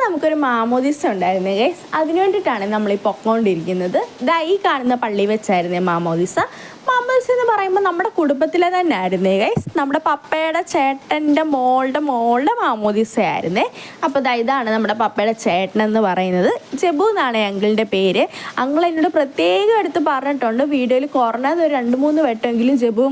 നമുക്കൊരു മാമോദിസ ഉണ്ടായിരുന്നു ഗൈസ്. അതിനു വേണ്ടിയിട്ടാണ് നമ്മൾ ഈ പൊക്കോണ്ടിരിക്കുന്നത്. ഈ കാണുന്ന പള്ളി വെച്ചായിരുന്നേ മാമോദിസ. മാമോദിസ എന്ന് പറയുമ്പോൾ നമ്മുടെ കുടുംബത്തിലെ തന്നെ ആയിരുന്നേ ഗൈസ്. നമ്മുടെ പപ്പയുടെ ചേട്ടൻ്റെ മോളുടെ മാമോദിസ ആയിരുന്നേ. അപ്പോൾ ഇതാണ് നമ്മുടെ പപ്പയുടെ ചേട്ടൻ എന്ന് പറയുന്നത്. ജബു എന്നാണ് അങ്കിളിൻ്റെ പേര്. അങ്കിൾ എന്നോട് പ്രത്യേകം എടുത്ത് പറഞ്ഞിട്ടുണ്ട് വീഡിയോയിൽ കുറഞ്ഞത് ഒരു 2-3 വട്ടമെങ്കിലും ജബു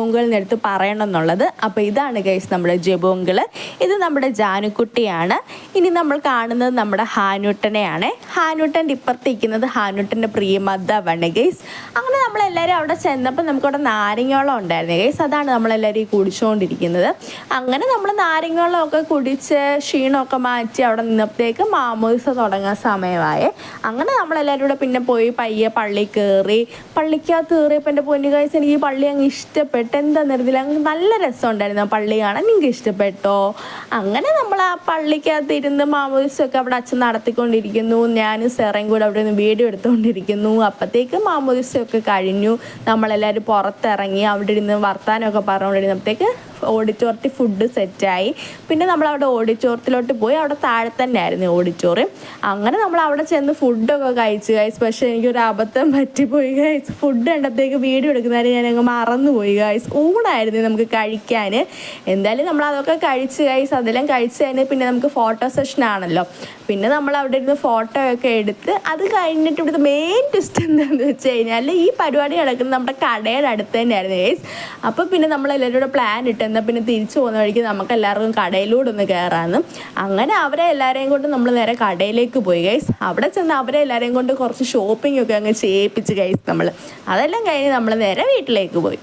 അങ്കിൾ എന്നെടുത്ത് പറയണം എന്നുള്ളത്. അപ്പോൾ ഇതാണ് ഗൈസ് നമ്മുടെ ജബു അങ്കിൾ. ഇത് നമ്മുടെ ജാനുക്കുട്ടിയാണ്. ഇനി നമ്മൾ കാണുന്നത് നമ്മുടെ ഹാനൂട്ടനെയാണ്. ഹാനൂട്ടൻ്റെ ഇപ്പുറത്തിരിക്കുന്നത് ഹാനൂട്ടൻ്റെ പ്രിയമതവാണ് ഗൈസ്. അങ്ങനെ നമ്മളെല്ലാവരും അവിടെ ചെന്നപ്പോൾ നമുക്കവിടെ നാരങ്ങോളം ഉണ്ടായിരുന്നു ഗൈസ്. അതാണ് നമ്മളെല്ലാവരും ഈ കുടിച്ചുകൊണ്ടിരിക്കുന്നത്. അങ്ങനെ നമ്മൾ നാരങ്ങോളമൊക്കെ കുടിച്ച് ക്ഷീണമൊക്കെ മാറ്റി അവിടെ നിന്നപ്പോഴത്തേക്ക് മാമോദിസ തുടങ്ങാൻ സമയമായി. അങ്ങനെ നമ്മളെല്ലാവരും കൂടെ പിന്നെ പോയി പയ്യെ പള്ളിക്കകത്ത് കയറിയപ്പോൾ എൻ്റെ പൊന്നു ഗൈസ് എനിക്ക് ഈ പള്ളി അങ്ങ് ഇഷ്ടപ്പെട്ടു. എന്താ നിർത്തില്ല, അങ്ങ് നല്ല രസമുണ്ടായിരുന്നു ആ പള്ളി കാണാൻ. നിങ്ങൾക്ക് ഇഷ്ടപ്പെട്ടോ? അങ്ങനെ നമ്മൾ ആ പള്ളിക്കകത്ത് ഇരുന്ന് മാമോദിസൊക്കെ അവിടെ അച്ഛൻ നടത്തിക്കൊണ്ടിരിക്കുന്നു. ഞാനും സെറയും കൂടെ അവിടെ നിന്ന് വീഡിയോ എടുത്തുകൊണ്ടിരിക്കുന്നു. അപ്പോഴത്തേക്ക് മാമോദിസയൊക്കെ കഴിഞ്ഞു. നമ്മളെല്ലാവരും പുറത്തിറങ്ങി അവിടെ ഇരുന്ന് വർത്താനമൊക്കെ പറഞ്ഞുകൊണ്ടിരുന്നപ്പോഴത്തേക്ക് ഓഡിറ്റോറിയത്തിൽ ഫുഡ് സെറ്റായി. പിന്നെ നമ്മളവിടെ ഓഡിറ്റോറിയത്തിലോട്ട് പോയി. അവിടെ താഴെ തന്നെ ആയിരുന്നു ഓഡിറ്റോറിയം. അങ്ങനെ നമ്മൾ അവിടെ ചെന്ന് ഫുഡൊക്കെ കഴിച്ചു ഗൈസ്. പക്ഷേ എനിക്കൊരു അബദ്ധം പറ്റിപ്പോയി ഗൈസ്. ഫുഡ് കണ്ടപ്പോഴത്തേക്ക് വീഡിയോ എടുക്കുന്നതിന് ഞാനങ്ങ് മറന്നുപോയി ഗൈസ്. ഊണായിരുന്നു നമുക്ക് കഴിക്കാൻ. എന്തായാലും നമ്മൾ അതൊക്കെ കഴിച്ച് ഗൈസ്. അതെല്ലാം കഴിച്ച് കഴിഞ്ഞ് പിന്നെ നമുക്ക് ഫോട്ടോ സെഷൻ ആണല്ലോ. പിന്നെ നമ്മൾ അവിടെ ഇരുന്ന് ഫോട്ടോ ഒക്കെ എടുത്ത് അത് കഴിഞ്ഞിട്ട് ഇവിടുത്തെ മെയിൻ ട്വിസ്റ്റ് എന്താണെന്ന് വെച്ച് കഴിഞ്ഞാൽ ഈ പരിപാടി നടക്കുന്നത് നമ്മുടെ കടയുടെ അടുത്ത് തന്നെയായിരുന്നു ഗൈസ്. അപ്പോൾ പിന്നെ നമ്മളെല്ലാവരും കൂടെ പ്ലാൻ ഇട്ട് എന്നാൽ പിന്നെ തിരിച്ചു പോകുന്ന വഴിക്ക് നമുക്ക് എല്ലാവർക്കും കടയിലൂടെ ഒന്ന് കയറാമെന്ന്. അങ്ങനെ അവരെ എല്ലാവരെയും കൊണ്ട് നമ്മൾ നേരെ കടയിലേക്ക് പോയി ഗൈസ്. അവിടെ ചെന്ന് അവരെ എല്ലാവരെയും കൊണ്ട് കുറച്ച് ഷോപ്പിംഗ് ഒക്കെ അങ്ങ് ചെയ്യിപ്പിച്ച് ഗൈസ് നമ്മൾ. അതെല്ലാം കഴിഞ്ഞ് നമ്മൾ നേരെ വീട്ടിലേക്ക് പോയി.